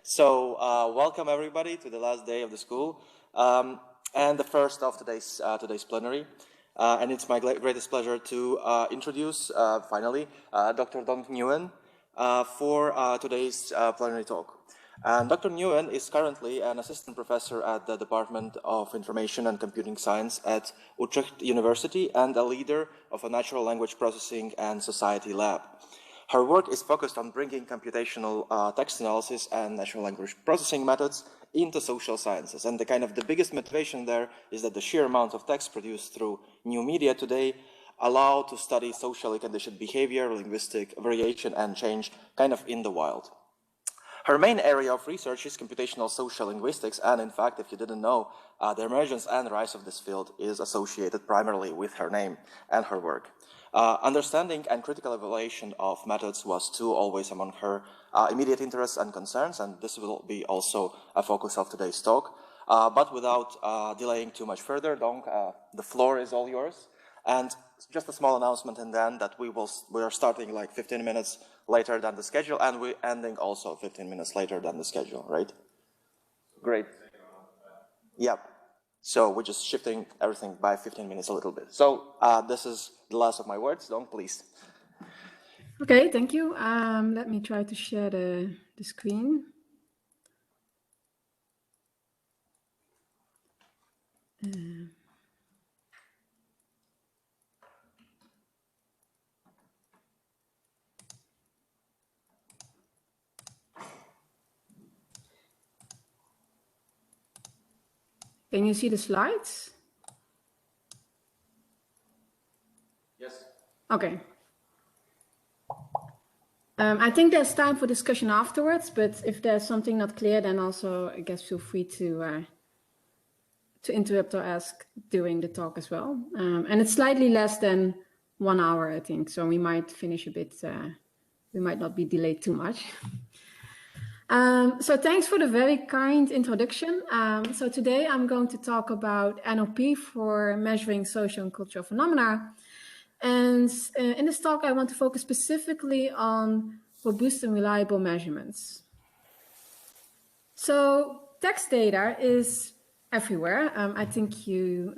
So welcome everybody to the last day of the school and the first of today's plenary. And it's my greatest pleasure to introduce finally Dr. Nguyen for today's plenary talk. And Dr. Nguyen is currently an assistant professor at the Department of Information and Computing Science at Utrecht University and a leader of a natural language processing and society lab. Her work is focused on bringing computational text analysis and natural language processing methods into social sciences. And the biggest motivation there is that the sheer amount of text produced through new media today allow to study socially conditioned behavior, linguistic variation, and change in the wild. Her main area of research is computational social linguistics, and in fact, if you didn't know, the emergence and rise of this field is associated primarily with her name and her work. Understanding and critical evaluation of methods was too always among her immediate interests and concerns, and this will be also a focus of today's talk. But without delaying too much further, donc, the floor is all yours. And just a small announcement, and then that we are starting like 15 minutes later than the schedule, and we're ending also 15 minutes later than the schedule, right? Great. Yep. So we're just shifting everything by 15 minutes a little bit. So this is the last of my words, donc please. Okay, thank you. Let me try to share the screen. Can you see the slides? Yes. Okay. I think there's time for discussion afterwards, but if there's something not clear, then also, I guess, feel free to interrupt or ask during the talk as well. And it's slightly less than 1 hour, I think, so we might finish a bit, we might not be delayed too much. So thanks for the very kind introduction. So today I'm going to talk about NLP for measuring social and cultural phenomena. And in this talk, I want to focus specifically on robust and reliable measurements. So text data is everywhere. I think you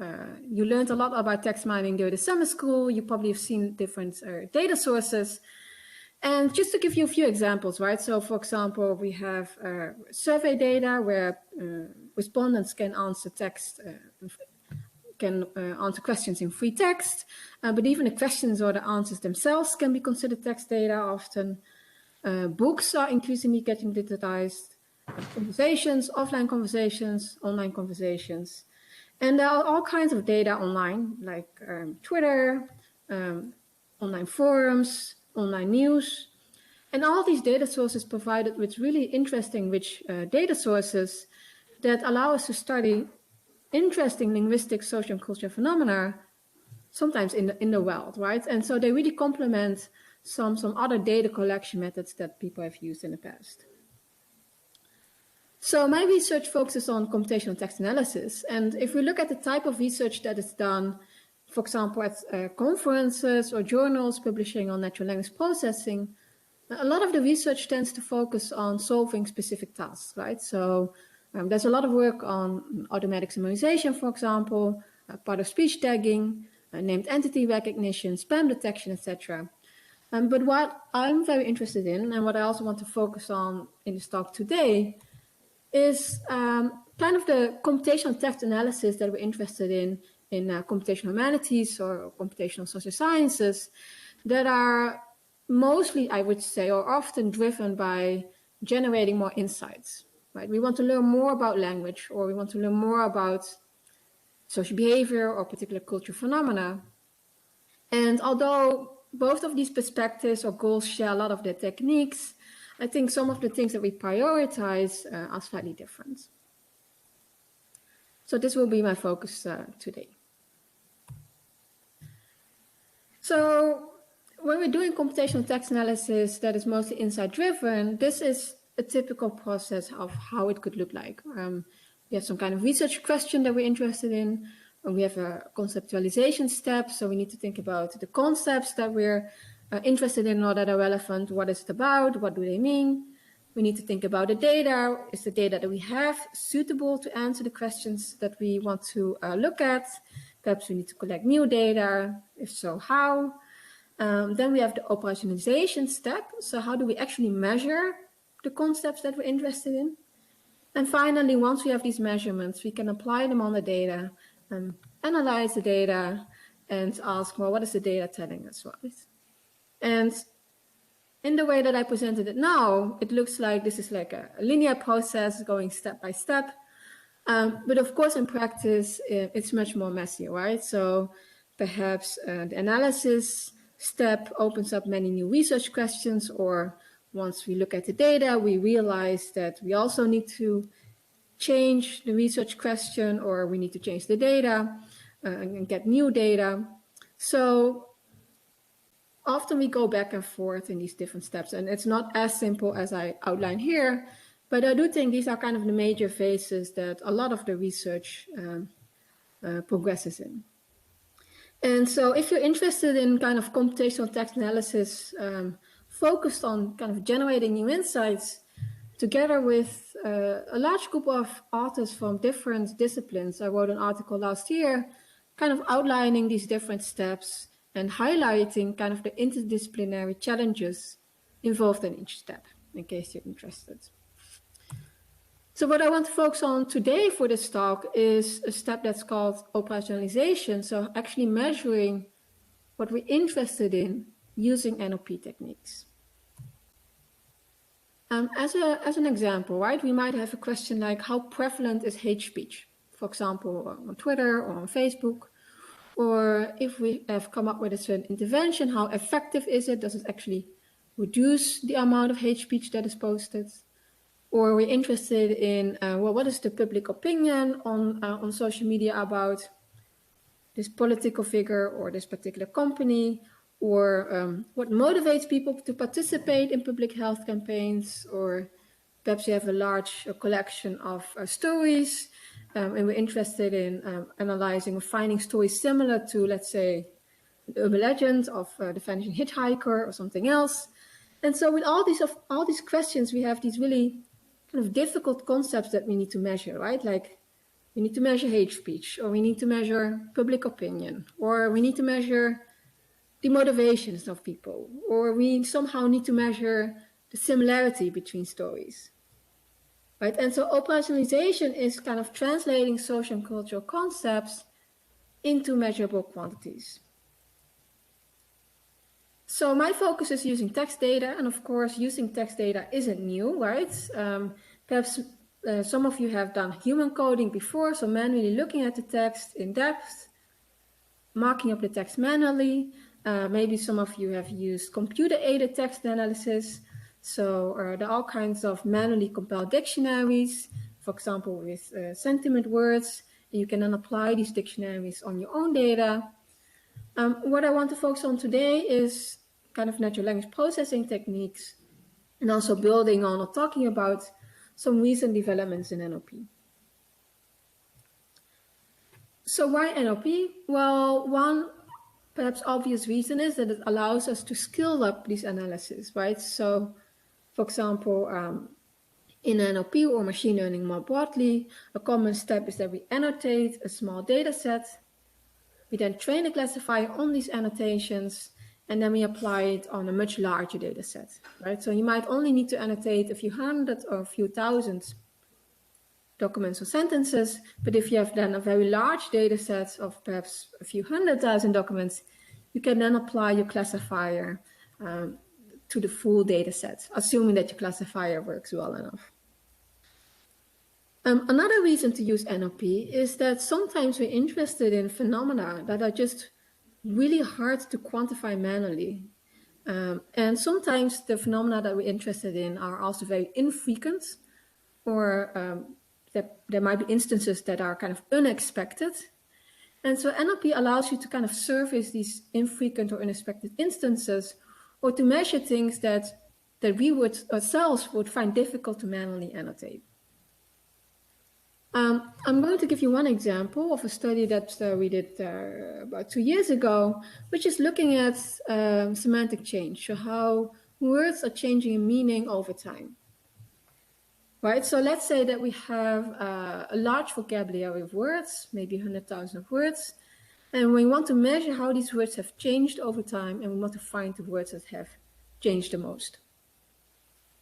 learned a lot about text mining during the summer school. You probably have seen different data sources. And just to give you a few examples, right? So for example, we have survey data where respondents can answer answer questions in free text, but even the questions or the answers themselves can be considered text data often. Books are increasingly getting digitized, conversations, offline conversations, online conversations. And there are all kinds of data online, like Twitter, online forums, online news. And all these data sources provided with really interesting, rich data sources that allow us to study interesting linguistic, social, and cultural phenomena, sometimes in the wild, right? And so they really complement some other data collection methods that people have used in the past. So my research focuses on computational text analysis. And if we look at the type of research that is done, for example, at conferences or journals publishing on natural language processing, a lot of the research tends to focus on solving specific tasks, right? So there's a lot of work on automatic summarization, for example, part of speech tagging, named entity recognition, spam detection, etc. But what I'm very interested in, and what I also want to focus on in this talk today, is kind of the computational text analysis that we're interested in computational humanities or computational social sciences that are mostly, I would say, or often driven by generating more insights. Right? We want to learn more about language, or we want to learn more about social behavior or particular cultural phenomena. And although both of these perspectives or goals share a lot of the techniques, I think some of the things that we prioritize are slightly different. So this will be my focus today. So when we're doing computational text analysis that is mostly insight-driven, this is a typical process of how it could look like. We have some kind of research question that we're interested in, and we have a conceptualization step, so we need to think about the concepts that we're interested in or that are relevant. What is it about? What do they mean? We need to think about the data. Is the data that we have suitable to answer the questions that we want to look at? Perhaps we need to collect new data. If so, how? Then we have the operationalization step. So how do we actually measure the concepts that we're interested in? And finally, once we have these measurements, we can apply them on the data, analyze the data, and ask, well, what is the data telling us, right? And in the way that I presented it now, it looks like this is like a linear process going step by step. But of course, in practice, it's much more messy, right? So perhaps the analysis step opens up many new research questions, or once we look at the data, we realize that we also need to change the research question, or we need to change the data and get new data. So often we go back and forth in these different steps, and it's not as simple as I outline here, but I do think these are kind of the major phases that a lot of the research progresses in. And so if you're interested in kind of computational text analysis focused on kind of generating new insights, together with a large group of authors from different disciplines, I wrote an article last year kind of outlining these different steps and highlighting kind of the interdisciplinary challenges involved in each step, in case you're interested. So what I want to focus on today for this talk is a step that's called operationalization. So actually measuring what we're interested in using NLP techniques. As an example, right, we might have a question like, how prevalent is hate speech? For example, on Twitter or on Facebook. Or if we have come up with a certain intervention, how effective is it? Does it actually reduce the amount of hate speech that is posted? Or we're interested in, well, what is the public opinion on social media about this political figure or this particular company? Or what motivates people to participate in public health campaigns? Or perhaps you have a large collection of stories, and we're interested in analyzing or finding stories similar to, let's say, the urban legend of the vanishing hitchhiker or something else. And so with all these questions, we have these really kind of difficult concepts that we need to measure, right? Like we need to measure hate speech, or we need to measure public opinion, or we need to measure the motivations of people, or we somehow need to measure the similarity between stories, right? And so operationalization is kind of translating social and cultural concepts into measurable quantities. So my focus is using text data, and of course, using text data isn't new, right? Perhaps some of you have done human coding before, so manually looking at the text in depth, marking up the text manually. Maybe some of you have used computer-aided text analysis. So there are all kinds of manually compiled dictionaries, for example, with sentiment words. And you can then apply these dictionaries on your own data. What I want to focus on today is kind of natural language processing techniques, and also building on or talking about some recent developments in NLP. So why NLP? Well, one perhaps obvious reason is that it allows us to scale up these analysis, right? So, for example, in NLP or machine learning more broadly, a common step is that we annotate a small data set. We then train a classifier on these annotations, and then we apply it on a much larger data set, right? So you might only need to annotate a few hundred or a few thousand documents or sentences, but if you have then a very large data set of perhaps a few 100,000 documents, you can then apply your classifier to the full data set, assuming that your classifier works well enough. Another reason to use NLP is that sometimes we're interested in phenomena that are just really hard to quantify manually. And sometimes the phenomena that we're interested in are also very infrequent, or there might be instances that are kind of unexpected. And so NLP allows you to kind of surface these infrequent or unexpected instances, or to measure things that we would ourselves would find difficult to manually annotate. I'm going to give you one example of a study that we did about 2 years ago, which is looking at semantic change, so how words are changing in meaning over time. right? So let's say that we have a large vocabulary of words, maybe 100,000 words, and we want to measure how these words have changed over time, and we want to find the words that have changed the most.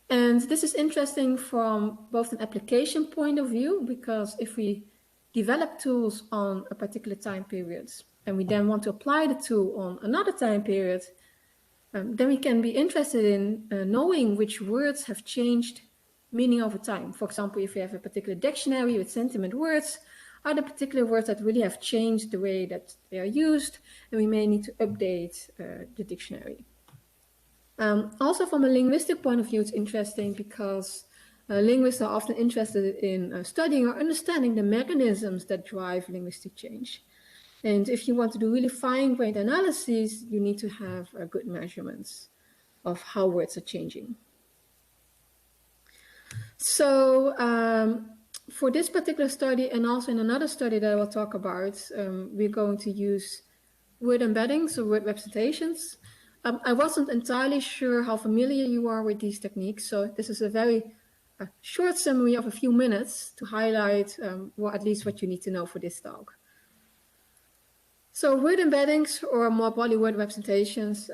And this is interesting from both an application point of view, because if we develop tools on a particular time period, and we then want to apply the tool on another time period, then we can be interested in knowing which words have changed meaning over time. For example, if we have a particular dictionary with sentiment words, are there particular words that really have changed the way that they are used, and we may need to update the dictionary. Also from a linguistic point of view, it's interesting because linguists are often interested in studying or understanding the mechanisms that drive linguistic change. And if you want to do really fine-grained analyses, you need to have good measurements of how words are changing. So for this particular study, and also in another study that I will talk about, we're going to use word embeddings or word representations. I wasn't entirely sure how familiar you are with these techniques, so this is a very short summary of a few minutes to highlight at least what you need to know for this talk. So word embeddings, or more broadly word representations,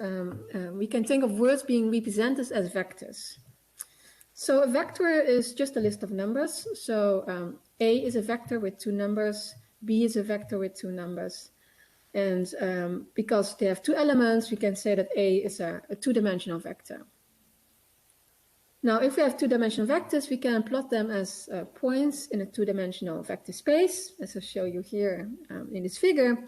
we can think of words being represented as vectors. So a vector is just a list of numbers. So A is a vector with 2 numbers, B is a vector with 2 numbers. And because they have 2 elements, we can say that A is a 2-dimensional vector. Now, if we have 2-dimensional vectors, we can plot them as points in a 2-dimensional vector space, as I show you here in this figure.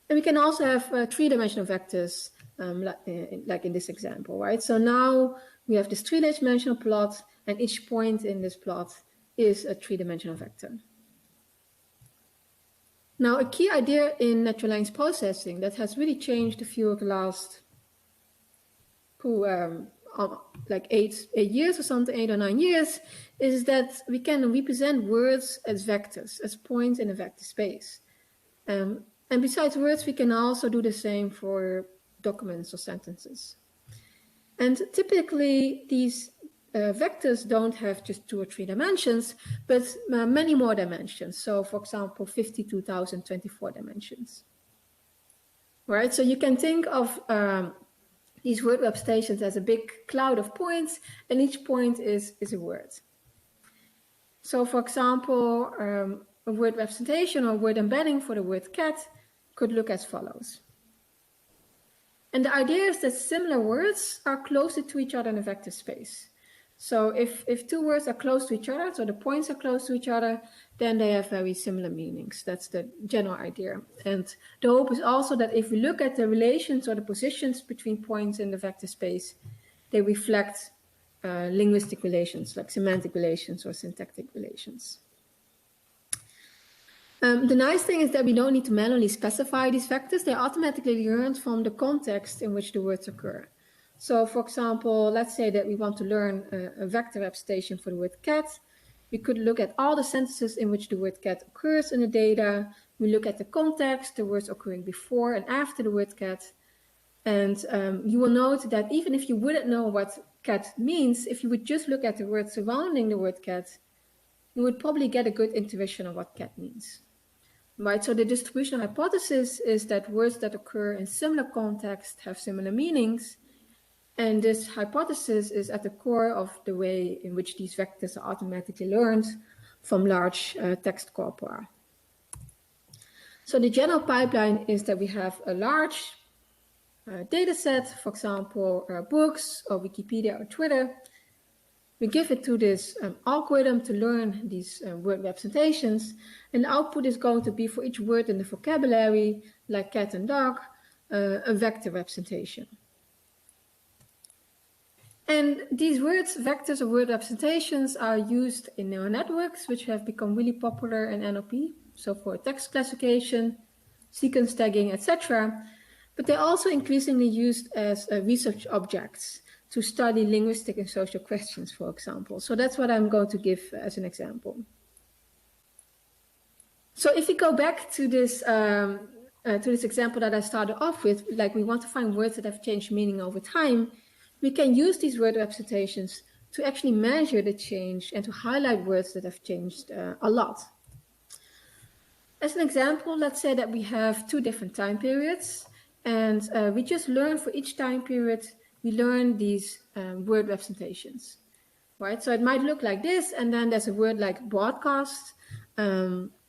And we can also have 3-dimensional vectors, like in this example, right? So now we have this 3-dimensional plot, and each point in this plot is a 3-dimensional vector. Now, a key idea in natural language processing that has really changed the field the last like 8 years or something, 8 or 9 years, is that we can represent words as vectors, as points in a vector space. And besides words, we can also do the same for documents or sentences. And typically, these vectors don't have just 2 or 3 dimensions, but many more dimensions. So, for example, 52,024 dimensions. Right? So you can think of these word representations as a big cloud of points, and each point is a word. So, for example, a word representation or word embedding for the word cat could look as follows. And the idea is that similar words are closer to each other in a vector space. So if 2 words are close to each other, so the points are close to each other, then they have very similar meanings. That's the general idea. And the hope is also that if we look at the relations or the positions between points in the vector space, they reflect linguistic relations, like semantic relations or syntactic relations. The nice thing is that we don't need to manually specify these vectors. They're automatically learned from the context in which the words occur. So, for example, let's say that we want to learn a vector representation for the word cat. We could look at all the sentences in which the word cat occurs in the data. We look at the context, the words occurring before and after the word cat. And you will note that even if you wouldn't know what cat means, if you would just look at the words surrounding the word cat, you would probably get a good intuition of what cat means. Right, so the distribution hypothesis is that words that occur in similar contexts have similar meanings, and this hypothesis is at the core of the way in which these vectors are automatically learned from large text corpora. So the general pipeline is that we have a large data set, for example, books or Wikipedia or Twitter. We give it to this algorithm to learn these word representations, and the output is going to be for each word in the vocabulary, like cat and dog, a vector representation. And these words, vectors or word representations, are used in neural networks, which have become really popular in NLP, so for text classification, sequence tagging, etc. But they're also increasingly used as research objects to study linguistic and social questions, for example. So that's what I'm going to give as an example. So if we go back to this example that I started off with, like we want to find words that have changed meaning over time, we can use these word representations to actually measure the change and to highlight words that have changed a lot. As an example, let's say that we have two different time periods, and we just learn for each time period, we learn these word representations, right? So it might look like this, and then there's a word like broadcast.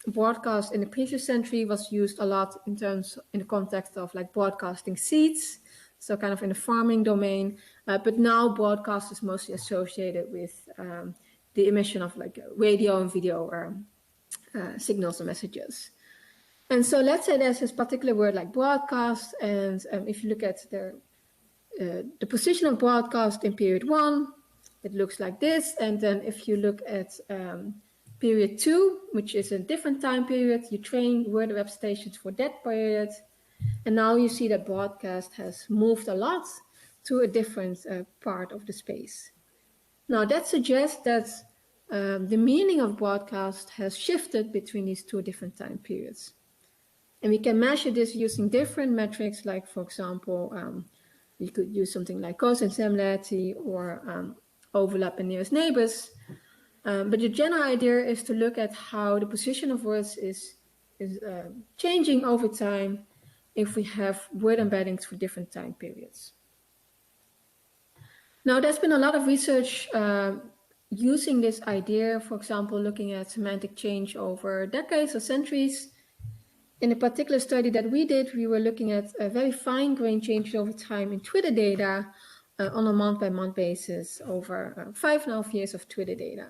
Broadcast in the previous century was used a lot in the context of like broadcasting seeds, so kind of in the farming domain. But now broadcast is mostly associated with the emission of like radio and video signals and messages. And so let's say there's this particular word like broadcast, and if you look at the position of broadcast in period 1, it looks like this. And then if you look at period 2, which is a different time period, you train word representations for that period. And now you see that broadcast has moved a lot to a different part of the space. Now that suggests that the meaning of broadcast has shifted between these two different time periods. And we can measure this using different metrics, like, for example, you could use something like cosine similarity or overlap in nearest neighbors. But the general idea is to look at how the position of words is changing over time if we have word embeddings for different time periods. Now, there's been a lot of research using this idea, for example, looking at semantic change over decades or centuries. In a particular study that we did, we were looking at a very fine-grained change over time in Twitter data on a month-by-month basis over 5.5 years of Twitter data.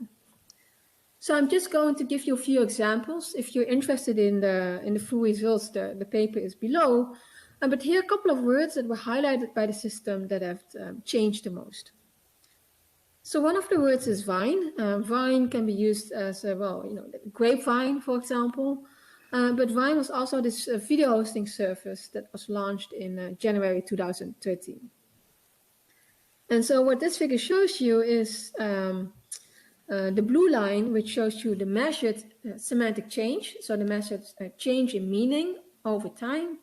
So I'm just going to give you a few examples. If you're interested in the full results, the paper is below. But here are a couple of words that were highlighted by the system that have changed the most. So one of the words is vine. Vine can be used as, grapevine, for example. But Vine was also this video hosting service that was launched in January 2013. And so what this figure shows you is the blue line, which shows you the measured semantic change, so the measured change in meaning over time.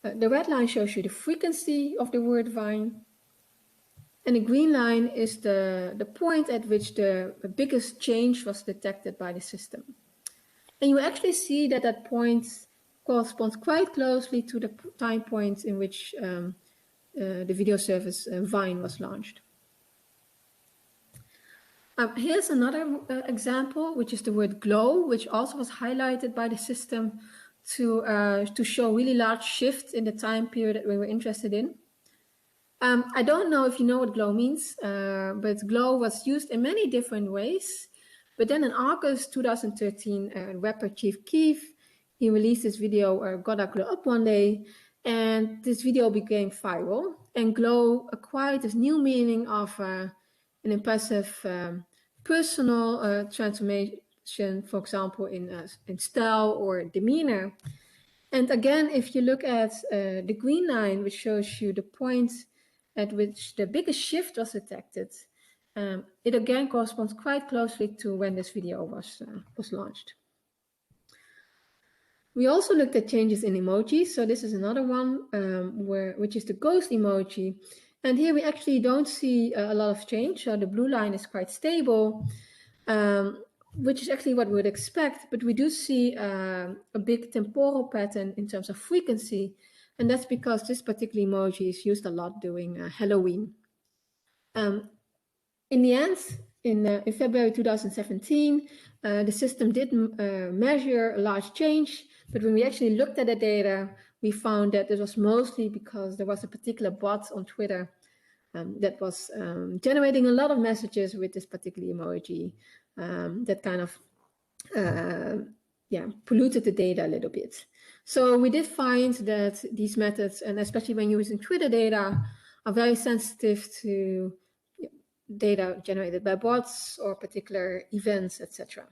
The red line shows you the frequency of the word vine. And the green line is the point at which the biggest change was detected by the system. And you actually see that that point corresponds quite closely to the time point in which the video service Vine was launched. Here's another example, which is the word glow, which also was highlighted by the system to show really large shifts in the time period that we were interested in. I don't know if you know what glow means, but glow was used in many different ways. But then in August 2013, rapper Chief Keef, he released this video, Gotta Glow Up One Day, and this video became viral. And glow acquired this new meaning of an impressive personal transformation, for example, in style or demeanor. And again, if you look at the green line, which shows you the point at which the biggest shift was detected, it again corresponds quite closely to when this video was launched. We also looked at changes in emojis. So this is another one which is the ghost emoji. And here we actually don't see a lot of change. So the blue line is quite stable, which is actually what we would expect. But we do see a big temporal pattern in terms of frequency. And that's because this particular emoji is used a lot during Halloween. In the end, in February 2017, the system did measure a large change, but when we actually looked at the data, we found that this was mostly because there was a particular bot on Twitter that was generating a lot of messages with this particular emoji that kind of polluted the data a little bit. So we did find that these methods, and especially when using Twitter data, are very sensitive to data generated by bots or particular events, etc.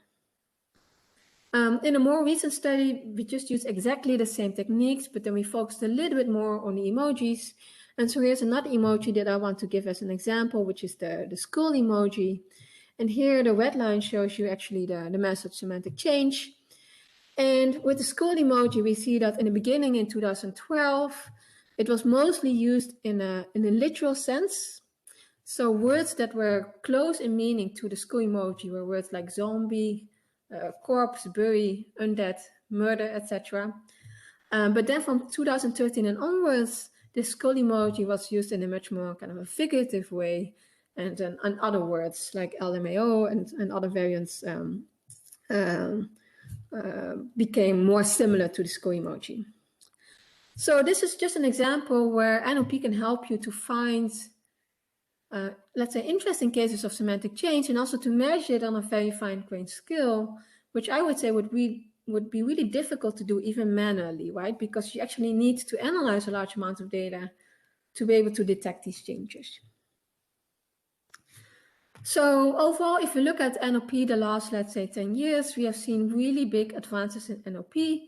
In a more recent study, we just used exactly the same techniques, but then we focused a little bit more on the emojis. And so here's another emoji that I want to give as an example, which is the skull emoji. And here the red line shows you actually the message semantic change. And with the skull emoji, we see that in the beginning in 2012, it was mostly used in a literal sense. So words that were close in meaning to the skull emoji were words like zombie, corpse, bury, undead, murder, etc. But then from 2013 and onwards, the skull emoji was used in a much more kind of a figurative way, and other words like LMAO and other variants became more similar to the skull emoji. So this is just an example where NLP can help you to find, let's say, interesting cases of semantic change, and also to measure it on a very fine-grained scale, which I would say would be really difficult to do even manually, right? Because you actually need to analyze a large amount of data to be able to detect these changes. So overall, if you look at NLP the last, let's say, 10 years, we have seen really big advances in NLP,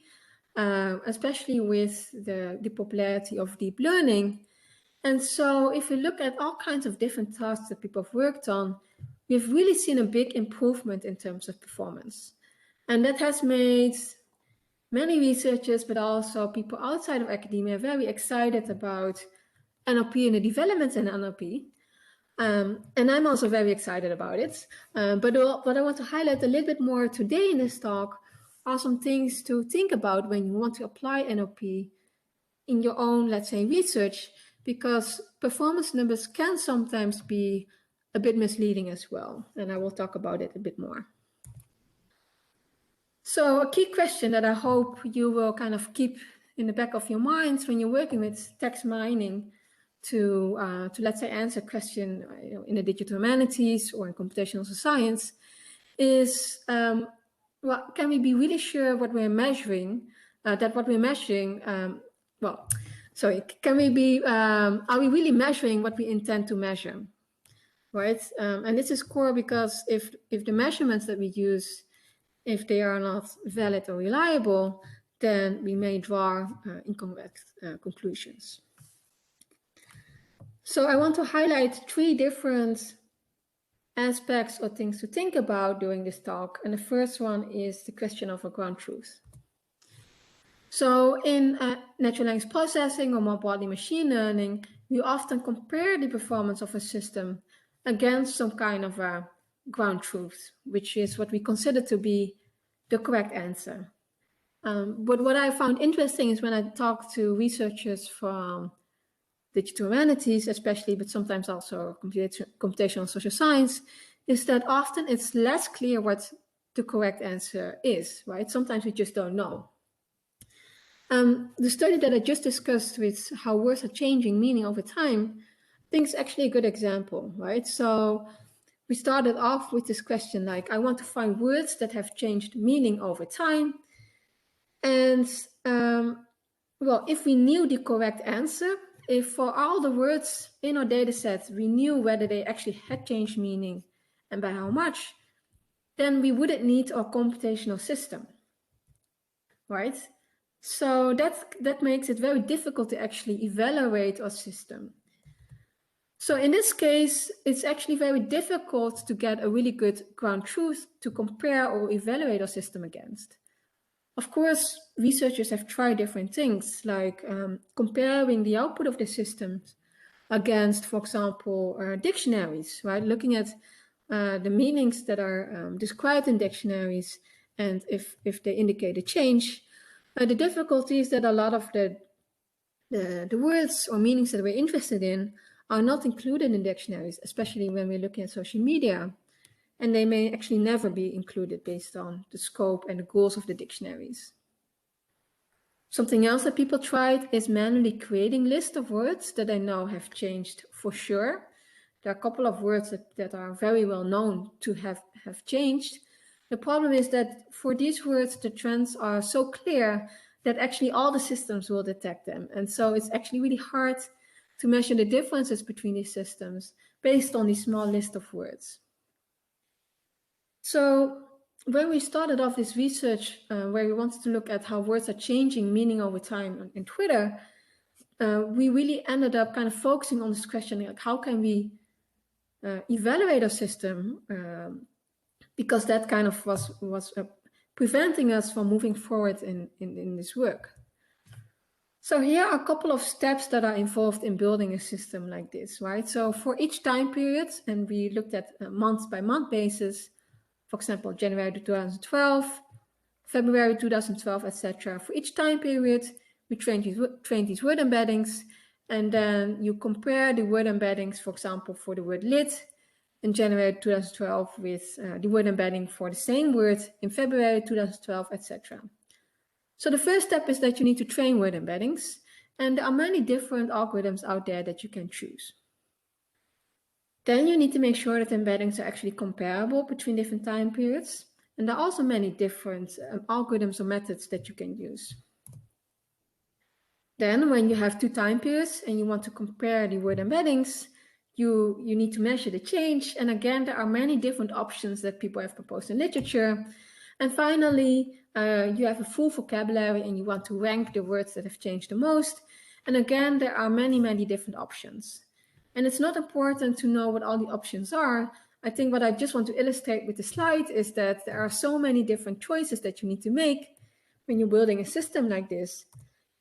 especially with the popularity of deep learning. And so if you look at all kinds of different tasks that people have worked on, we've really seen a big improvement in terms of performance. And that has made many researchers, but also people outside of academia, very excited about NLP and the developments in NLP. And I'm also very excited about it. But what I want to highlight a little bit more today in this talk are some things to think about when you want to apply NLP in your own, let's say, research, because performance numbers can sometimes be a bit misleading as well. And I will talk about it a bit more. So a key question that I hope you will kind of keep in the back of your minds when you're working with text mining to let's say, answer a question in the digital humanities or in computational science is, well, can we be really sure what we're measuring, that what we're measuring, can we be, are we really measuring what we intend to measure, right? And this is core because if the measurements that we use, if they are not valid or reliable, then we may draw incorrect conclusions. So I want to highlight 3 different aspects or things to think about during this talk. And the first one is the question of a ground truth. So in natural language processing, or more broadly machine learning, we often compare the performance of a system against some kind of a ground truth, which is what we consider to be the correct answer. But what I found interesting is when I talk to researchers from digital humanities especially, but sometimes also computational social science, is that often it's less clear what the correct answer is, right? Sometimes we just don't know. The study that I just discussed with how words are changing meaning over time, I think is actually a good example, right? So we started off with this question, like, I want to find words that have changed meaning over time. And well, if we knew the correct answer, if for all the words in our data set, we knew whether they actually had changed meaning and by how much, then we wouldn't need our computational system, right? So that makes it very difficult to actually evaluate our system. So in this case, it's actually very difficult to get a really good ground truth to compare or evaluate our system against. Of course, researchers have tried different things, like comparing the output of the systems against, for example, dictionaries, right? Looking at the meanings that are described in dictionaries, and if they indicate a change. The difficulty is that a lot of the words or meanings that we're interested in are not included in dictionaries, especially when we're looking at social media. And they may actually never be included based on the scope and the goals of the dictionaries. Something else that people tried is manually creating lists of words that they know have changed for sure. There are a couple of words that are very well known to have changed. The problem is that for these words, the trends are so clear that actually all the systems will detect them. And so it's actually really hard to measure the differences between these systems based on this small list of words. So when we started off this research, where we wanted to look at how words are changing meaning over time in Twitter, we really ended up kind of focusing on this question, like, how can we evaluate our system? Because that kind of was preventing us from moving forward in this work. So here are a couple of steps that are involved in building a system like this, right? So for each time period, and we looked at a month-by-month basis, for example, January 2012, February 2012, etc. For each time period, we train these word embeddings, and then you compare the word embeddings, for example, for the word lit in January 2012 with the word embedding for the same word in February 2012, etc. So the first step is that you need to train word embeddings, and there are many different algorithms out there that you can choose. Then you need to make sure that embeddings are actually comparable between different time periods, and there are also many different algorithms or methods that you can use. Then when you have two time periods and you want to compare the word embeddings, you need to measure the change, and again, there are many different options that people have proposed in literature. And finally, you have a full vocabulary and you want to rank the words that have changed the most. And again, there are many, many different options. And it's not important to know what all the options are. I think what I just want to illustrate with the slide is that there are so many different choices that you need to make when you're building a system like this,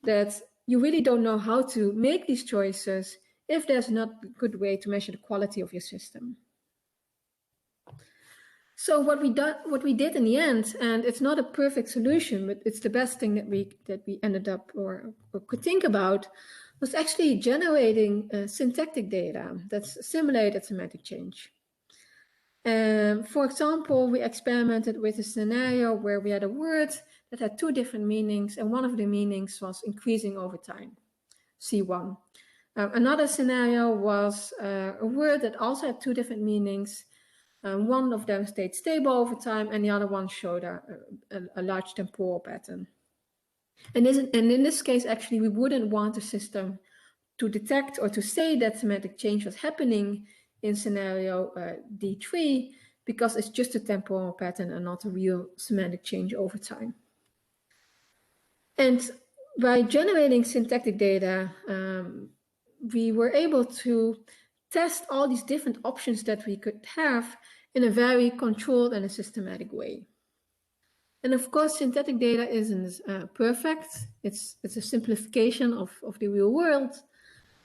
that you really don't know how to make these choices if there's not a good way to measure the quality of your system. So what we did in the end, and it's not a perfect solution, but it's the best thing that we ended up or could think about, was actually generating syntactic data that simulated semantic change. For example, we experimented with a scenario where we had a word that had two different meanings, and one of the meanings was increasing over time, C1. Another scenario was a word that also had two different meanings. One of them stayed stable over time, and the other one showed a large temporal pattern. And in this case, actually, we wouldn't want the system to detect or to say that semantic change was happening in scenario D3, because it's just a temporal pattern and not a real semantic change over time. And by generating syntactic data, we were able to test all these different options that we could have in a very controlled and a systematic way. And of course, synthetic data isn't perfect. It's a simplification of the real world,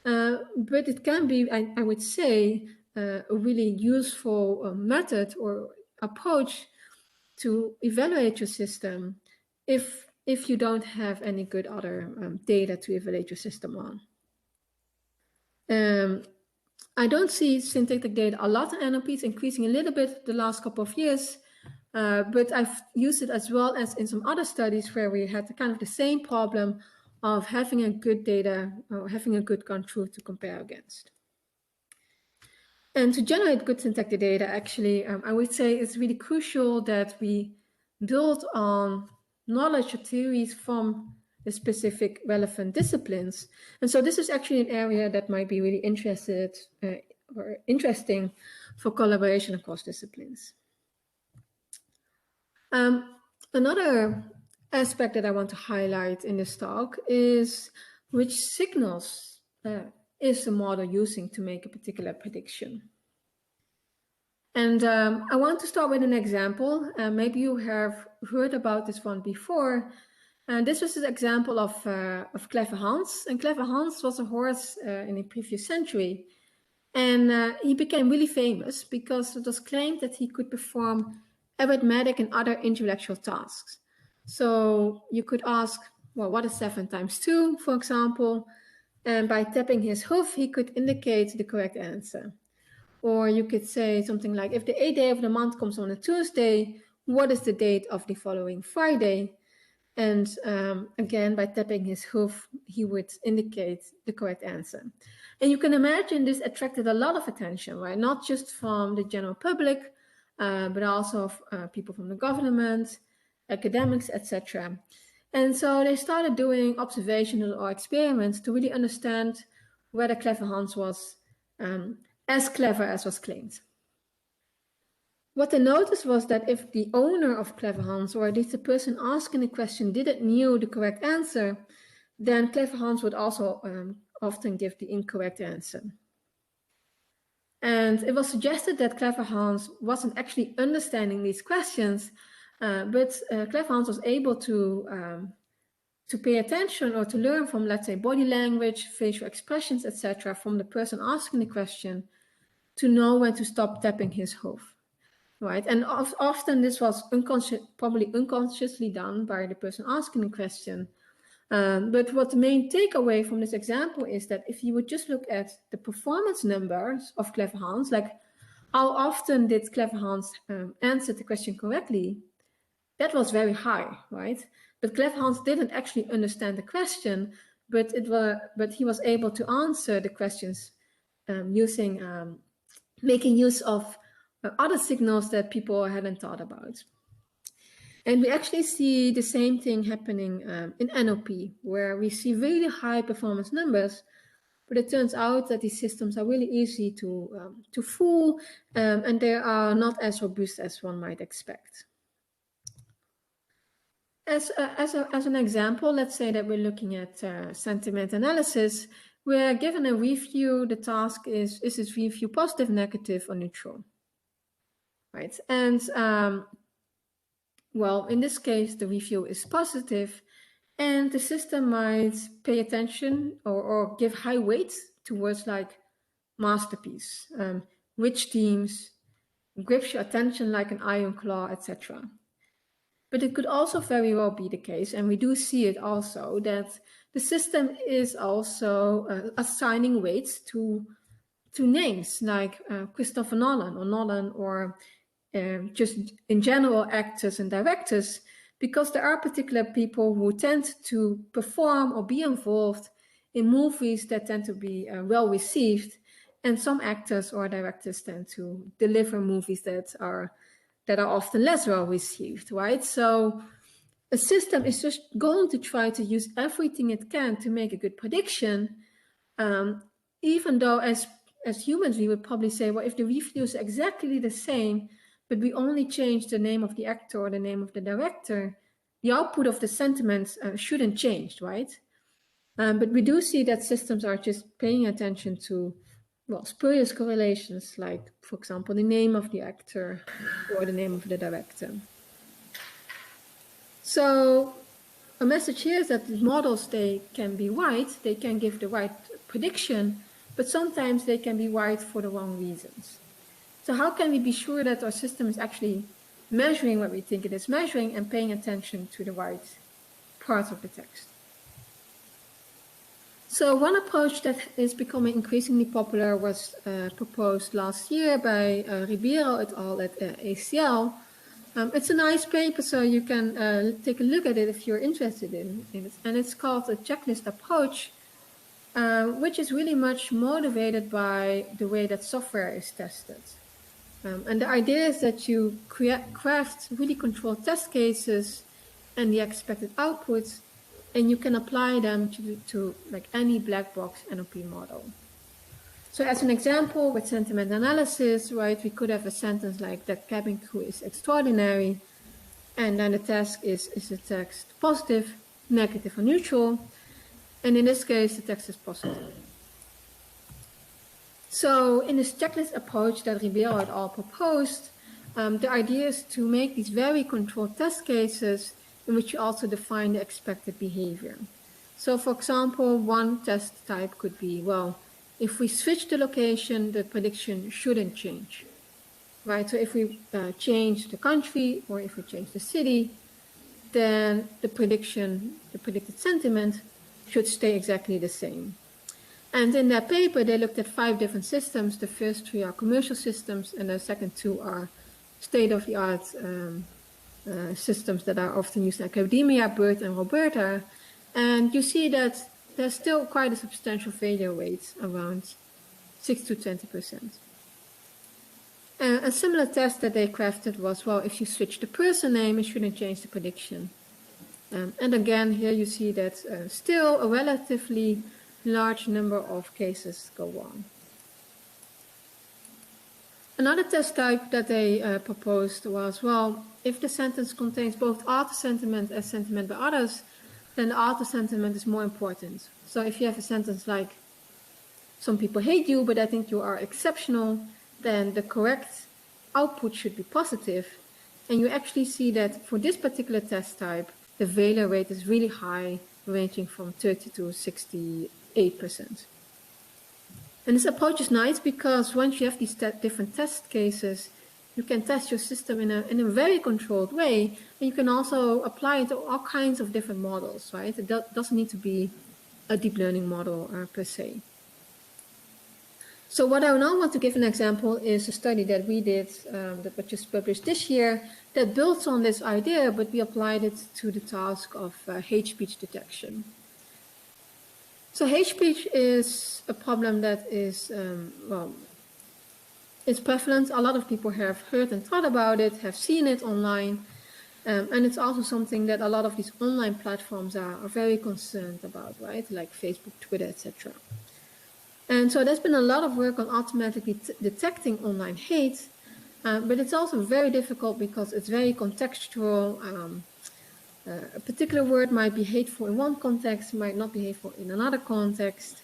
but it can be, I would say, a really useful method or approach to evaluate your system if you don't have any good other data to evaluate your system on. I don't see syntactic data a lot in NLP. It's increasing a little bit the last couple of years, but I've used it as well as in some other studies where we had kind of the same problem of having a good data or having a good control to compare against. And to generate good syntactic data, actually, I would say it's really crucial that we build on knowledge or theories from the specific relevant disciplines. And so this is actually an area that might be really interesting for collaboration across disciplines. Another aspect that I want to highlight in this talk is which signals is the model using to make a particular prediction. And I want to start with an example. Maybe you have heard about this one before. And this was an example of Clever Hans. And Clever Hans was a horse in the previous century. And he became really famous because it was claimed that he could perform arithmetic and other intellectual tasks. So you could ask, well, what is 7 times 2, for example? And by tapping his hoof, he could indicate the correct answer. Or you could say something like, if the 8th day of the month comes on a Tuesday, what is the date of the following Friday? And again, by tapping his hoof, he would indicate the correct answer. And you can imagine this attracted a lot of attention, right? Not just from the general public, but also people from the government, academics, etc. And so they started doing observations or experiments to really understand whether Clever Hans was as clever as was claimed. What they noticed was that if the owner of Clever Hans, or at least the person asking the question, didn't know the correct answer, then Clever Hans would also often give the incorrect answer. And it was suggested that Clever Hans wasn't actually understanding these questions, but Clever Hans was able to to pay attention or to learn from, let's say, body language, facial expressions, etc., from the person asking the question, to know when to stop tapping his hoof, right? And often this was probably unconsciously done by the person asking the question. But what the main takeaway from this example is that if you would just look at the performance numbers of Clever Hans, like how often did Clever Hans answer the question correctly, that was very high, right? But Clever Hans didn't actually understand the question, but he was able to answer the questions making use of other signals that people hadn't thought about. And we actually see the same thing happening in NLP, where we see really high performance numbers, but it turns out that these systems are really easy to fool, and they are not as robust as one might expect. As an example, let's say that we're looking at sentiment analysis. We're given a review. The task is this review positive, negative, or neutral? Right, and well, in this case, the review is positive, and the system might pay attention or give high weight towards like masterpiece, rich themes, grips your attention like an iron claw, etc. But it could also very well be the case, and we do see it also, that the system is also assigning weights to names like Christopher Nolan or just in general actors and directors, because there are particular people who tend to perform or be involved in movies that tend to be well received, and some actors or directors tend to deliver movies that are often less well received, right? So a system is just going to try to use everything it can to make a good prediction, even though as humans we would probably say, well, if the review is exactly the same, but we only change the name of the actor or the name of the director, the output of the sentiments shouldn't change, right? But we do see that systems are just paying attention to, well, spurious correlations, like, for example, the name of the actor or the name of the director. So a message here is that these models, they can be right, they can give the right prediction, but sometimes they can be right for the wrong reasons. So how can we be sure that our system is actually measuring what we think it is measuring and paying attention to the right parts of the text? So one approach that is becoming increasingly popular was proposed last year by Ribeiro et al. At ACL. It's a nice paper, so you can take a look at it if you're interested in it. And it's called a checklist approach, which is really much motivated by the way that software is tested. And the idea is that you craft really controlled test cases and the expected outputs, and you can apply them to like any black box NLP model. So as an example, with sentiment analysis, right, we could have a sentence like that cabin crew is extraordinary, and then the task is the text positive, negative, or neutral? And in this case, the text is positive. So in this checklist approach that Ribeiro et al. Proposed, the idea is to make these very controlled test cases in which you also define the expected behavior. So for example, one test type could be, well, if we switch the location, the prediction shouldn't change, right? So if we change the country or if we change the city, then the predicted sentiment should stay exactly the same. And in that paper, they looked at 5 different systems. The first 3 are commercial systems, and the second 2 are state-of-the-art systems that are often used in academia, BERT and Roberta. And you see that there's still quite a substantial failure rate, around 6 to 20%. A similar test that they crafted was, well, if you switch the person name, it shouldn't change the prediction. And again, here you see that still a relatively large number of cases go wrong. Another test type that they proposed was, well, if the sentence contains both author sentiment and sentiment by others, then the author sentiment is more important. So if you have a sentence like, some people hate you, but I think you are exceptional, then the correct output should be positive. And you actually see that for this particular test type, the failure rate is really high, ranging from 30 to 68%. And this approach is nice because once you have these different test cases, you can test your system in a very controlled way, and you can also apply it to all kinds of different models, right? It doesn't need to be a deep learning model per se. So what I now want to give an example is a study that we did that was just published this year that builds on this idea, but we applied it to the task of hate speech detection. So hate speech is a problem that is, well, it's prevalent. A lot of people have heard and thought about it, have seen it online, and it's also something that a lot of these online platforms are very concerned about, right? Like Facebook, Twitter, etc. And so there's been a lot of work on automatically detecting online hate, but it's also very difficult because it's very contextual. A particular word might be hateful in one context, might not be hateful in another context.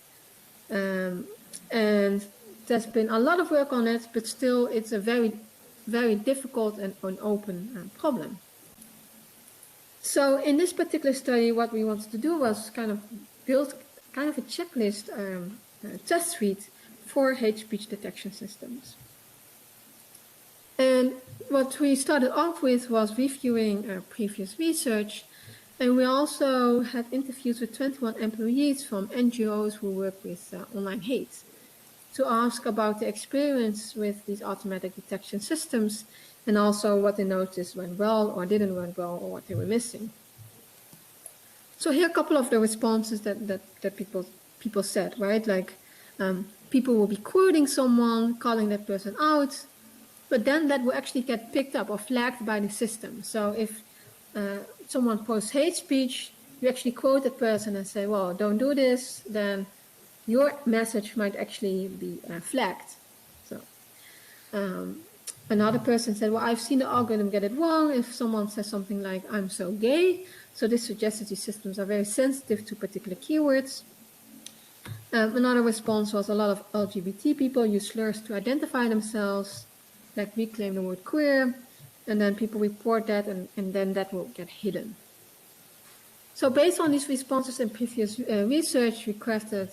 And there's been a lot of work on it, but still it's a very, very difficult and open problem. So in this particular study, what we wanted to do was kind of build kind of a checklist test suite for hate speech detection systems. And what we started off with was reviewing previous research, and we also had interviews with 21 employees from NGOs who work with online hate to ask about the experience with these automatic detection systems and also what they noticed went well or didn't went well or what they were missing. So here are a couple of the responses that people said, right? Like people will be quoting someone, calling that person out, but then that will actually get picked up or flagged by the system. So if someone posts hate speech, you actually quote that person and say, well, don't do this, then your message might actually be flagged. So another person said, well, I've seen the algorithm get it wrong if someone says something like, I'm so gay. So this suggests that these systems are very sensitive to particular keywords. Another response was a lot of LGBT people use slurs to identify themselves, like reclaim the word queer, and then people report that, and then that will get hidden. So based on these responses and previous research, we crafted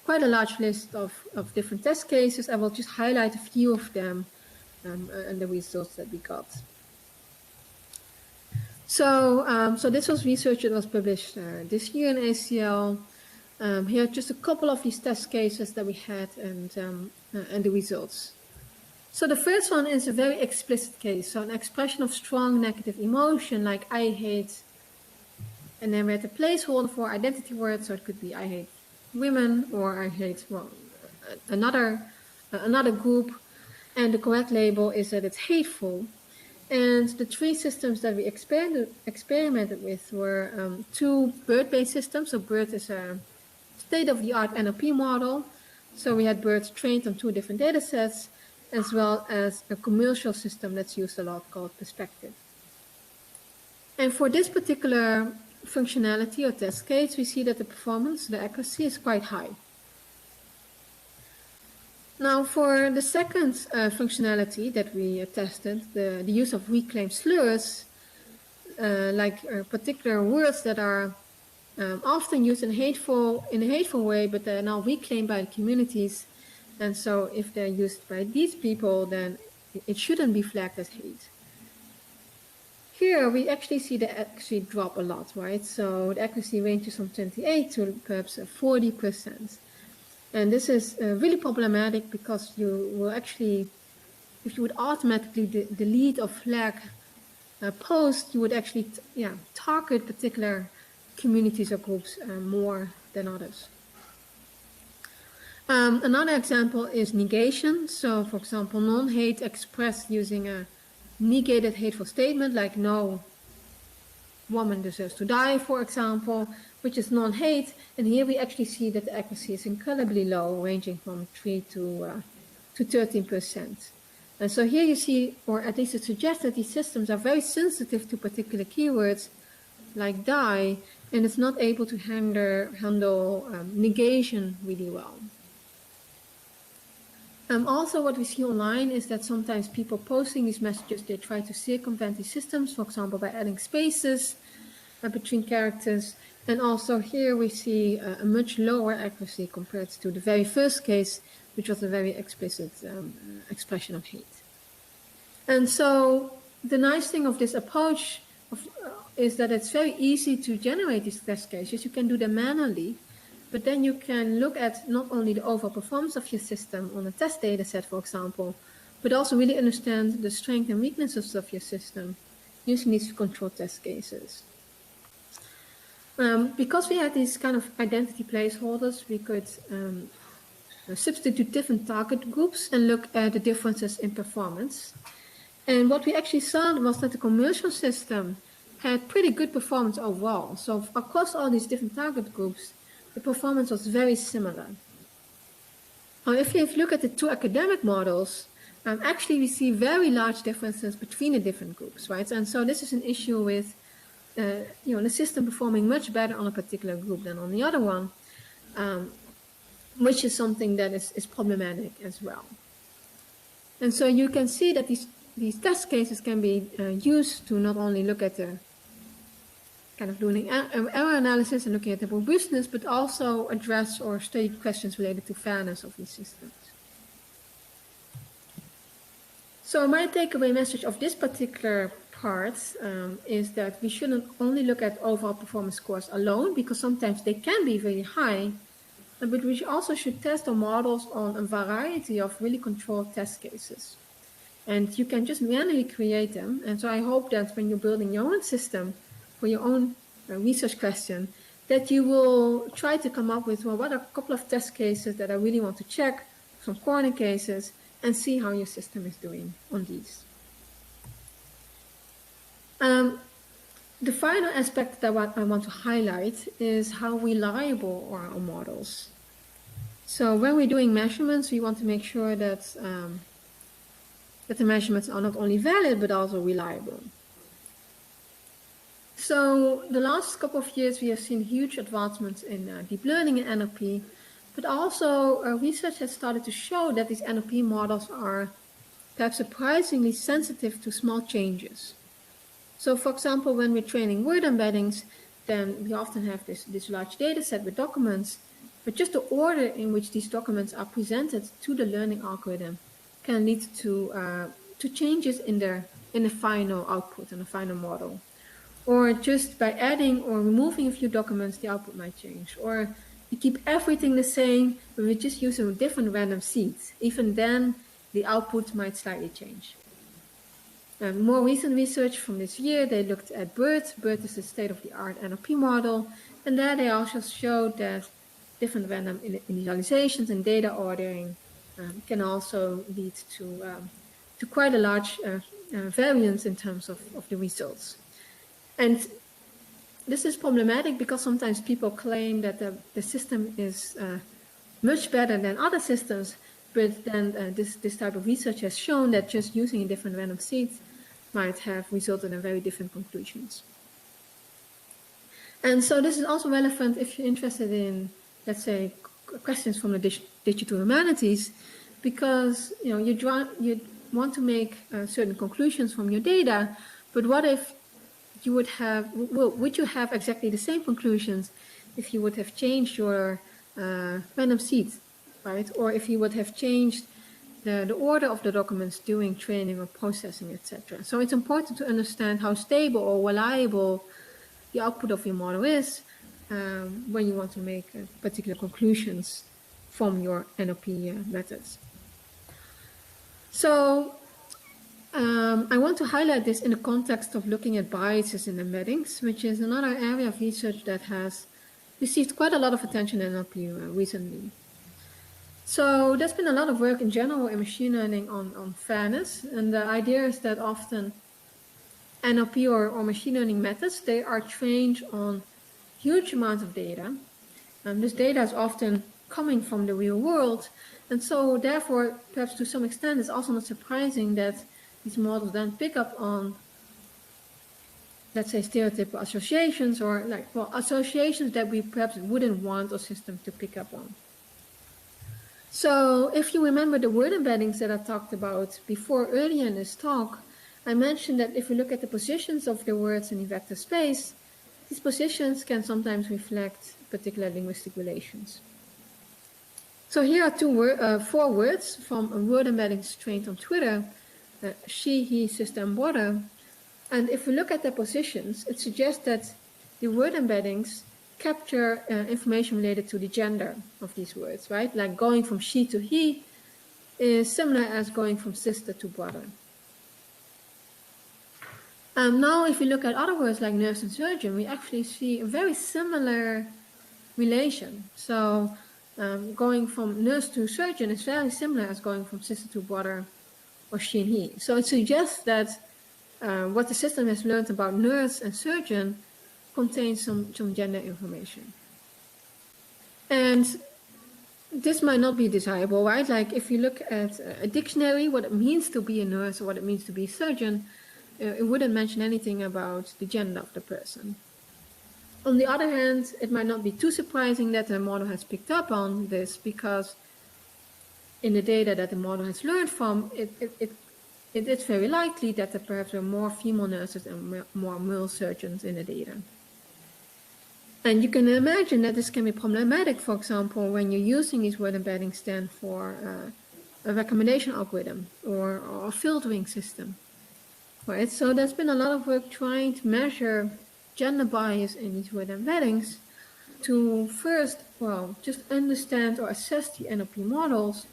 quite a large list of different test cases. I will just highlight a few of them and the results that we got. So, so this was research that was published this year in ACL. Here are just a couple of these test cases that we had and the results. So the first one is a very explicit case, so an expression of strong negative emotion like I hate, and then we had a placeholder for identity words, so it could be I hate women or I hate, well, another group, and the correct label is that it's hateful. And the three systems that we experimented with were two BERT-based systems. So BERT is a state-of-the-art NLP model. So we had BERT trained on two different data sets, as well as a commercial system that's used a lot called Perspective. And for this particular functionality or test case, we see that the performance, the accuracy is quite high. Now for the second functionality that we tested, the use of reclaimed slurs, like particular words that are often used in a hateful way, but they're now reclaimed by the communities. And so if they're used by these people, then it shouldn't be flagged as hate. Here we actually see the accuracy drop a lot, right? So the accuracy ranges from 28 to perhaps 40%. And this is really problematic because you will actually, if you would automatically delete or flag a post, you would actually target particular communities or groups more than others. Another example is negation. So, for example, non-hate expressed using a negated hateful statement like no woman deserves to die, for example, which is non-hate. And here we actually see that the accuracy is incredibly low, ranging from 3 to 13%. And so here you see, or at least it suggests that these systems are very sensitive to particular keywords like die, and it's not able to handle negation really well. Also, what we see online is that sometimes people posting these messages, they try to circumvent these systems, for example, by adding spaces. between characters. And also here we see a much lower accuracy compared to the very first case, which was a very explicit expression of hate. And so the nice thing of this approach is that it's very easy to generate these test cases. You can do them manually, but then you can look at not only the overall performance of your system on a test data set, for example, but also really understand the strengths and weaknesses of your system using these controlled test cases. Because we had these kind of identity placeholders, we could substitute different target groups and look at the differences in performance. And what we actually saw was that the commercial system had pretty good performance overall. So across all these different target groups, the performance was very similar. Now, if you look at the two academic models, actually we see very large differences between the different groups, right? And so this is an issue with the system performing much better on a particular group than on the other one, which is something that is problematic as well. And so you can see that these test cases can be used to not only look at the kind of doing error analysis and looking at the robustness, but also address or study questions related to fairness of these systems. So my takeaway message of this particular part is that we shouldn't only look at overall performance scores alone, because sometimes they can be very high, but we also should test our models on a variety of really controlled test cases. And you can just manually create them. And so I hope that when you're building your own system for your own research question, that you will try to come up with, well, what are a couple of test cases that I really want to check, some corner cases, and see how your system is doing on these. The final aspect that I want to highlight is how reliable are our models. So when we're doing measurements, we want to make sure that the measurements are not only valid, but also reliable. So the last couple of years, we have seen huge advancements in deep learning and NLP, but also research has started to show that these NLP models are perhaps surprisingly sensitive to small changes. So for example, when we're training word embeddings, then we often have this large data set with documents, but just the order in which these documents are presented to the learning algorithm can lead to changes in the final output and the final model. Or just by adding or removing a few documents, the output might change. Or you keep everything the same, but we just use a different random seeds. Even then, the output might slightly change. More recent research from this year, they looked at BERT. BERT is the state-of-the-art NLP model. And there they also showed that different random initializations and data ordering can also lead to quite a large variance in terms of the results. And this is problematic because sometimes people claim that the system is much better than other systems, but then this type of research has shown that just using a different random seeds might have resulted in very different conclusions. And so this is also relevant if you're interested in, let's say, questions from the digital humanities, because you want to make certain conclusions from your data, but what if you would have, would you have exactly the same conclusions if you would have changed your random seeds, right? Or if you would have changed the order of the documents during training or processing, etc. So it's important to understand how stable or reliable the output of your model is when you want to make particular conclusions from your NLP methods. So I want to highlight this in the context of looking at biases in embeddings, which is another area of research that has received quite a lot of attention in NLP recently. So there's been a lot of work in general in machine learning on fairness, and the idea is that often NLP or machine learning methods, they are trained on huge amounts of data. This data is often coming from the real world, and so therefore, perhaps to some extent, it's also not surprising that these models then pick up on, let's say, stereotypical associations or associations that we perhaps wouldn't want a system to pick up on. So if you remember the word embeddings that I talked about before earlier in this talk, I mentioned that if we look at the positions of the words in the vector space, these positions can sometimes reflect particular linguistic relations. So here are four words from word embeddings trained on Twitter: she, he, sister, and brother. And if we look at their positions, it suggests that the word embeddings capture information related to the gender of these words, right? Like going from she to he is similar as going from sister to brother. Now, if we look at other words like nurse and surgeon, we actually see a very similar relation. So going from nurse to surgeon is very similar as going from sister to brother or she and he. So it suggests that what the system has learned about nurse and surgeon contains some gender information. And this might not be desirable, right? Like if you look at a dictionary, what it means to be a nurse or what it means to be a surgeon, it wouldn't mention anything about the gender of the person. On the other hand, it might not be too surprising that the model has picked up on this, because in the data that the model has learned from, it is very likely that there perhaps are more female nurses and more male surgeons in the data. And you can imagine that this can be problematic, for example, when you're using these word embeddings then for a recommendation algorithm or a filtering system, right? So there's been a lot of work trying to measure gender bias in these word embeddings to first, well, just understand or assess the NLP models.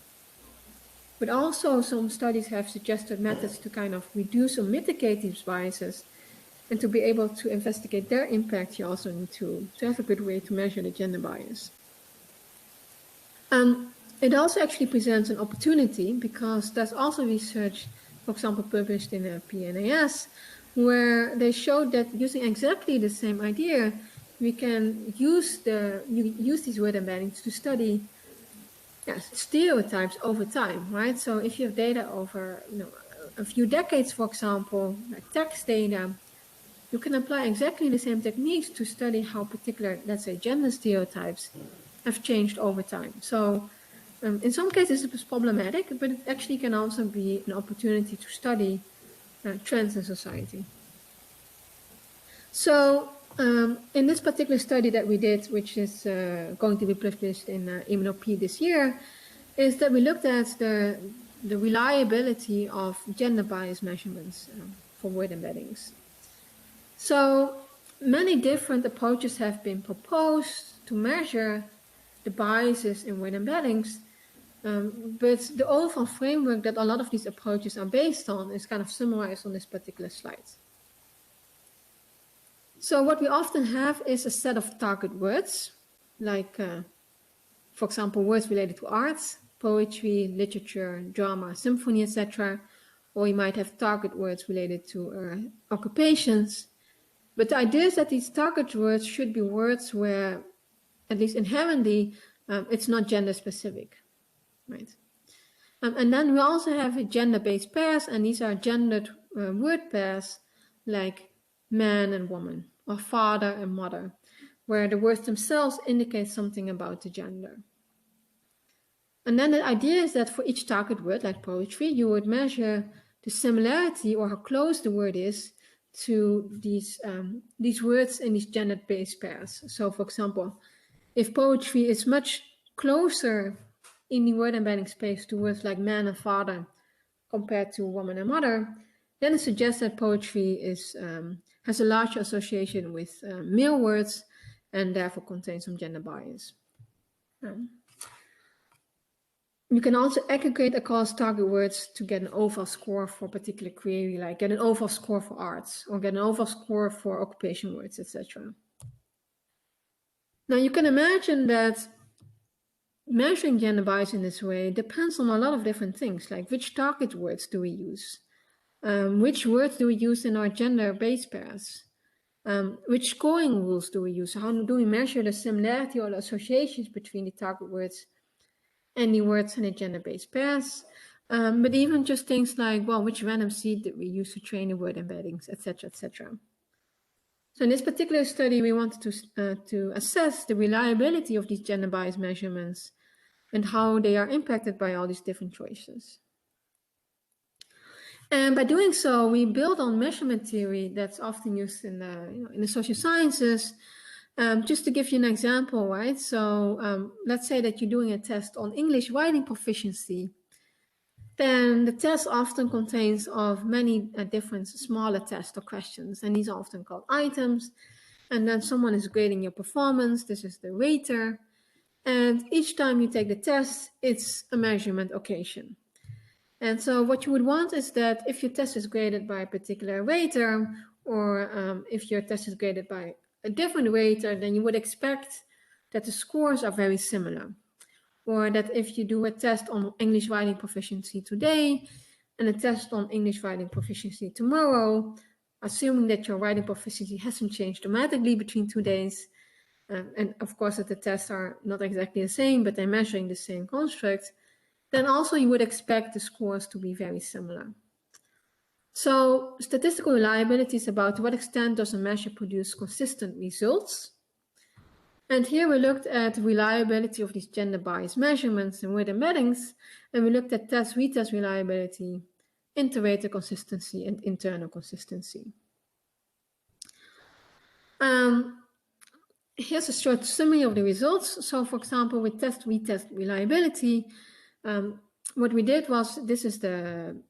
But also some studies have suggested methods to kind of reduce or mitigate these biases. And to be able to investigate their impact, you also need to have a good way to measure the gender bias. It also actually presents an opportunity, because there's also research, for example, published in a PNAS, where they showed that using exactly the same idea, we can use these word embeddings to study stereotypes over time, right? So if you have data over a few decades, for example, like text data, you can apply exactly the same techniques to study how particular, let's say, gender stereotypes have changed over time. So in some cases it is problematic, but it actually can also be an opportunity to study trends in society. So in this particular study that we did, which is going to be published in Immunop this year, is that we looked at the reliability of gender bias measurements for word embeddings. So many different approaches have been proposed to measure the biases in word embeddings, but the overall framework that a lot of these approaches are based on is kind of summarized on this particular slide. So what we often have is a set of target words, like, for example, words related to arts, poetry, literature, drama, symphony, etc. Or you might have target words related to occupations. But the idea is that these target words should be words where, at least inherently, it's not gender specific, right? And then we also have gender-based pairs, and these are gendered word pairs like man and woman, or father and mother, where the words themselves indicate something about the gender. And then the idea is that for each target word, like poetry, you would measure the similarity or how close the word is to these words in these gender-based pairs. So, for example, if poetry is much closer in the word embedding space to words like man and father compared to woman and mother, then it suggests that poetry has a larger association with male words and therefore contains some gender bias. You can also aggregate across target words to get an overall score for a particular query, like get an overall score for arts or get an overall score for occupation words, etc. Now you can imagine that measuring gender bias in this way depends on a lot of different things, like which target words do we use? Which words do we use in our gender-based pairs? Which scoring rules do we use? How do we measure the similarity or the associations between the target words and the words in the gender-based pairs? But even just things like, well, which random seed did we use to train the word embeddings, etc., etc. So in this particular study, we wanted to assess the reliability of these gender bias measurements and how they are impacted by all these different choices. And by doing so, we build on measurement theory that's often used in the social sciences. Just to give you an example, right? So let's say that you're doing a test on English writing proficiency. Then the test often contains of many different smaller tests or questions, and these are often called items. And then someone is grading your performance. This is the rater. And each time you take the test, it's a measurement occasion. And so what you would want is that if your test is graded by a particular rater, or if your test is graded by a different rater, then you would expect that the scores are very similar. Or that if you do a test on English writing proficiency today and a test on English writing proficiency tomorrow, assuming that your writing proficiency hasn't changed dramatically between 2 days, and of course that the tests are not exactly the same, but they're measuring the same construct, then also you would expect the scores to be very similar. So statistical reliability is about to what extent does a measure produce consistent results. And here we looked at reliability of these gender bias measurements and with embeddings, and we looked at test-retest reliability, inter-rater consistency, and internal consistency. Here's a short summary of the results. So for example, with test-retest reliability, what we did was, this is the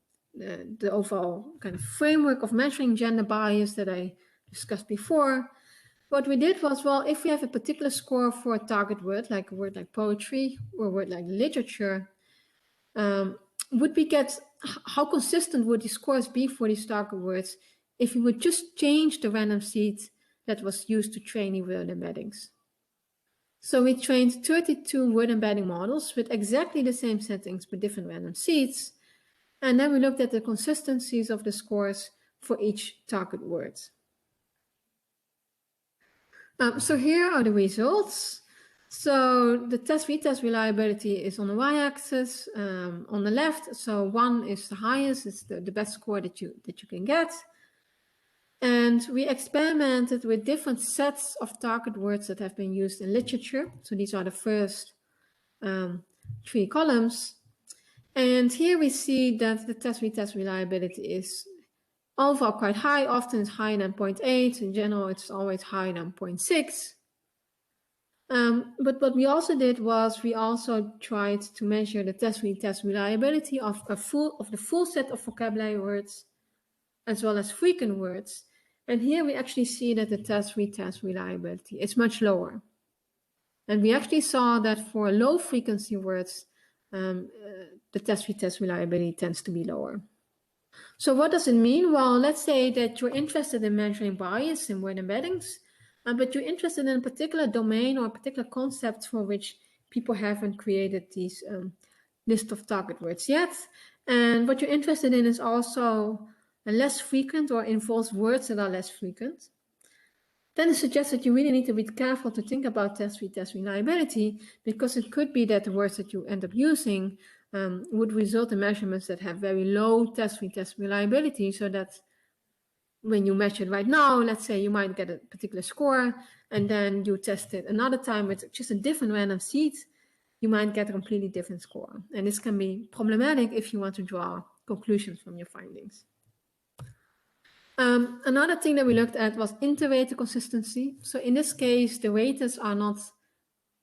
overall kind of framework of measuring gender bias that I discussed before. What we did was, well, if we have a particular score for a target word, like a word like poetry or a word like literature, would we get, how consistent would the scores be for these target words if we would just change the random seed that was used to train the word embeddings? So we trained 32 word embedding models with exactly the same settings but different random seeds. And then we looked at the consistencies of the scores for each target word. So here are the results. So the test-retest reliability is on the y-axis, on the left. So 1 is the highest, it's the best score that you can get. And we experimented with different sets of target words that have been used in literature. So these are the first 3 columns. And here we see that the test-retest reliability is overall quite high. Often it's higher than 0.8. In general, it's always higher than 0.6. But what we also did was we also tried to measure the test-retest reliability of the full set of vocabulary words as well as frequent words. And here we actually see that the test-retest reliability is much lower. And we actually saw that for low frequency words, the test-retest reliability tends to be lower. So what does it mean? Well, let's say that you're interested in measuring bias in word embeddings, but you're interested in a particular domain or a particular concept for which people haven't created these list of target words yet. And what you're interested in is also less frequent or involves words that are less frequent. Then it suggests that you really need to be careful to think about test-retest reliability, because it could be that the words that you end up using would result in measurements that have very low test-retest reliability, so that when you measure it right now, let's say you might get a particular score, and then you test it another time with just a different random seed, you might get a completely different score. And this can be problematic if you want to draw conclusions from your findings. Another thing that we looked at was inter-rater consistency. So in this case, the raters are not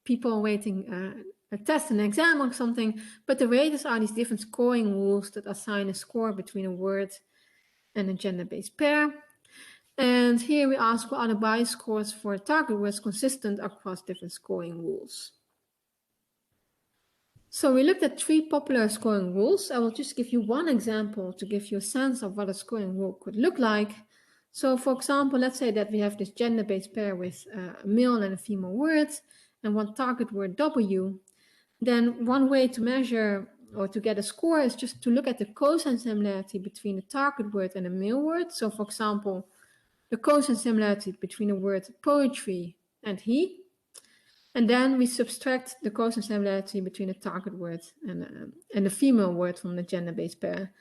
people waiting a test, an exam or something, but the raters are these different scoring rules that assign a score between a word and a gender-based pair. And here we ask, what are the bias scores for target words consistent across different scoring rules? So we looked at 3 popular scoring rules. I will just give you one example to give you a sense of what a scoring rule could look like. So for example, let's say that we have this gender-based pair with a male and a female word and one target word W. Then one way to measure or to get a score is just to look at the cosine similarity between the target word and a male word. So for example, the cosine similarity between the word poetry and he. And then we subtract the cosine similarity between the target word and the female word from the gender-based pair,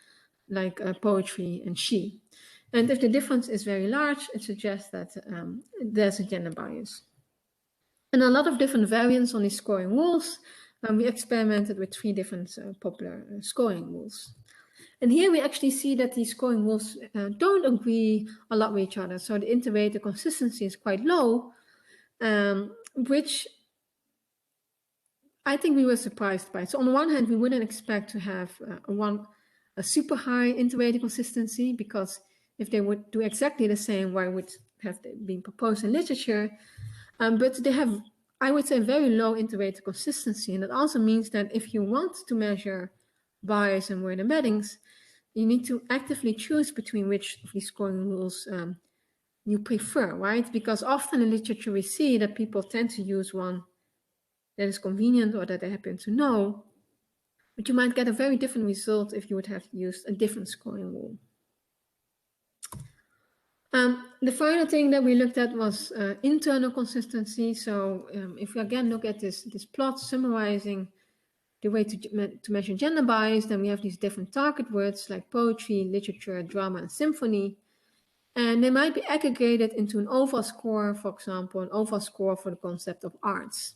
like poetry and she. And if the difference is very large, it suggests that there's a gender bias. And a lot of different variants on these scoring rules. We experimented with 3 different popular scoring rules. And here we actually see that these scoring rules don't agree a lot with each other. So the interrogate consistency is quite low, which I think we were surprised by. So on the one hand, we wouldn't expect to have a super high interrogate consistency, because if they would do exactly the same, why would have they been proposed in literature? But they have, I would say, very low interrogate consistency. And that also means that if you want to measure bias and word embeddings, you need to actively choose between which of these scoring rules you prefer, right? Because often in literature we see that people tend to use one that is convenient or that they happen to know, but you might get a very different result if you would have used a different scoring rule. The final thing that we looked at was internal consistency. So if we again look at this plot summarizing the way to measure gender bias, then we have these different target words like poetry, literature, drama, and symphony. And they might be aggregated into an overall score, for example, an overall score for the concept of arts.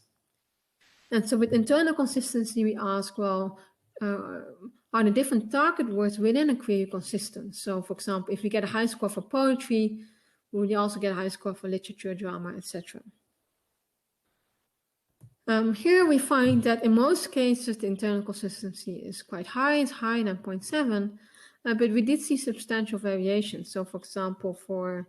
And so with internal consistency, we ask, well, are the different target words within a query consistent? So for example, if we get a high score for poetry, will we also get a high score for literature, drama, etc.? Here we find that in most cases, the internal consistency is quite high, it's high than 0.7, but we did see substantial variations. So for example, for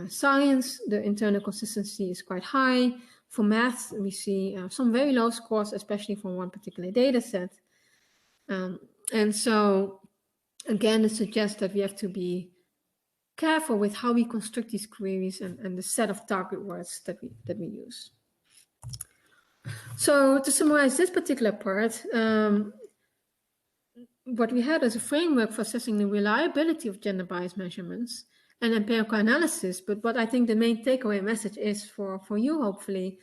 science, the internal consistency is quite high. For math, we see some very low scores, especially for one particular data set. And so, again, it suggests that we have to be careful with how we construct these queries and the set of target words that we use. So to summarize this particular part, what we had as a framework for assessing the reliability of gender bias measurements and empirical analysis, but what I think the main takeaway message is for you, hopefully,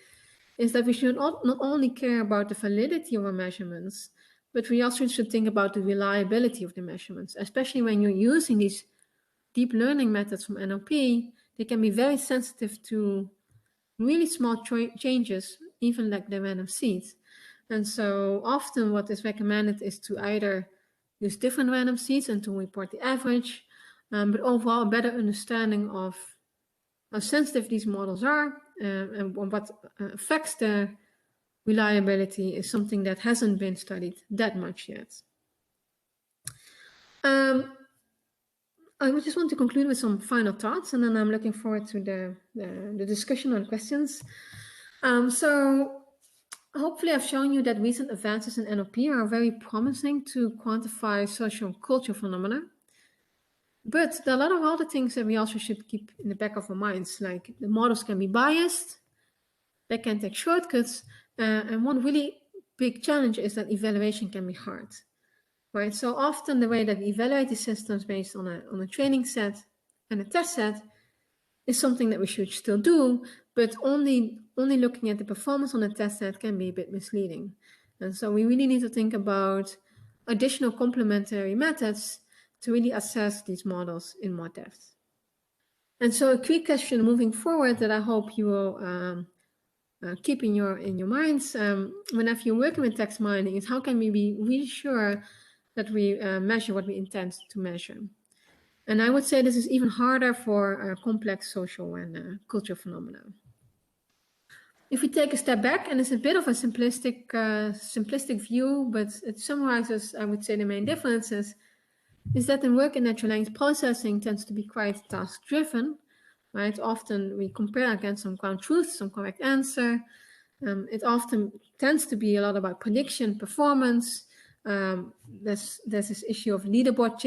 is that we should not only care about the validity of our measurements, but we also should think about the reliability of the measurements, especially when you're using these deep learning methods from NLP. They can be very sensitive to really small changes, even like the random seeds. And so often what is recommended is to either use different random seeds and to report the average, but overall a better understanding of how sensitive these models are and what affects their reliability is something that hasn't been studied that much yet. I just want to conclude with some final thoughts, and then I'm looking forward to the discussion on questions. So hopefully I've shown you that recent advances in NLP are very promising to quantify social and cultural phenomena. But there are a lot of other things that we also should keep in the back of our minds, like the models can be biased, they can take shortcuts, and one really big challenge is that evaluation can be hard, right? So often the way that we evaluate the systems based on a training set and a test set is something that we should still do, but only looking at the performance on the test set can be a bit misleading. And so we really need to think about additional complementary methods to really assess these models in more depth. And so a quick question moving forward that I hope you will keep in your minds whenever you're working with text mining is how can we be really sure that we measure what we intend to measure. And I would say this is even harder for complex social and cultural phenomena. If we take a step back, and it's a bit of a simplistic view, but it summarizes, I would say, the main differences, is that the work in natural language processing tends to be quite task-driven, right? Often we compare against some ground truth, some correct answer. It often tends to be a lot about prediction, performance. There's this issue of leaderboard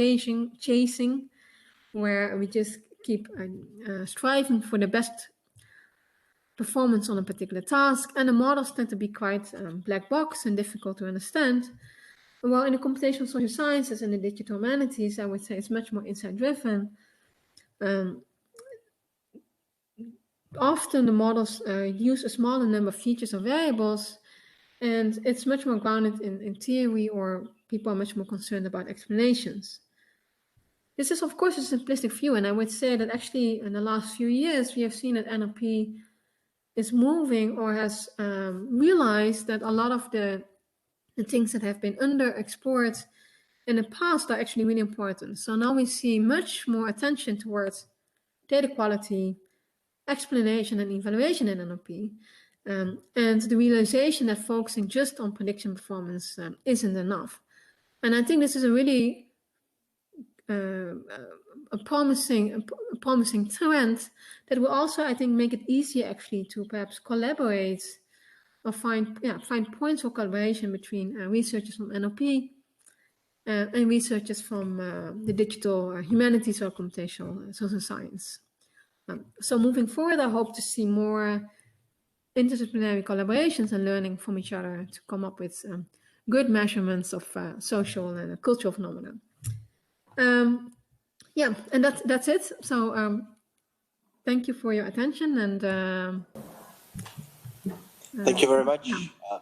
chasing, where we just keep striving for the best performance on a particular task, and the models tend to be quite black box and difficult to understand. Well, in the computational social sciences and the digital humanities, I would say it's much more insight-driven. Often the models use a smaller number of features or variables, and it's much more grounded in theory, or people are much more concerned about explanations. This is, of course, a simplistic view, and I would say that actually in the last few years, we have seen that NLP is moving or has realized that a lot of the things that have been underexplored in the past are actually really important. So now we see much more attention towards data quality, explanation and evaluation in NLP, and the realization that focusing just on prediction performance isn't enough. And I think this is a really a promising trend that will also, I think, make it easier actually to perhaps collaborate or find points for collaboration between researchers from NLP and researchers from the digital humanities or computational social science. So moving forward, I hope to see more interdisciplinary collaborations and learning from each other to come up with good measurements of social and cultural phenomena. Yeah, and that's it. So thank you for your attention, and thank you very much. Yeah.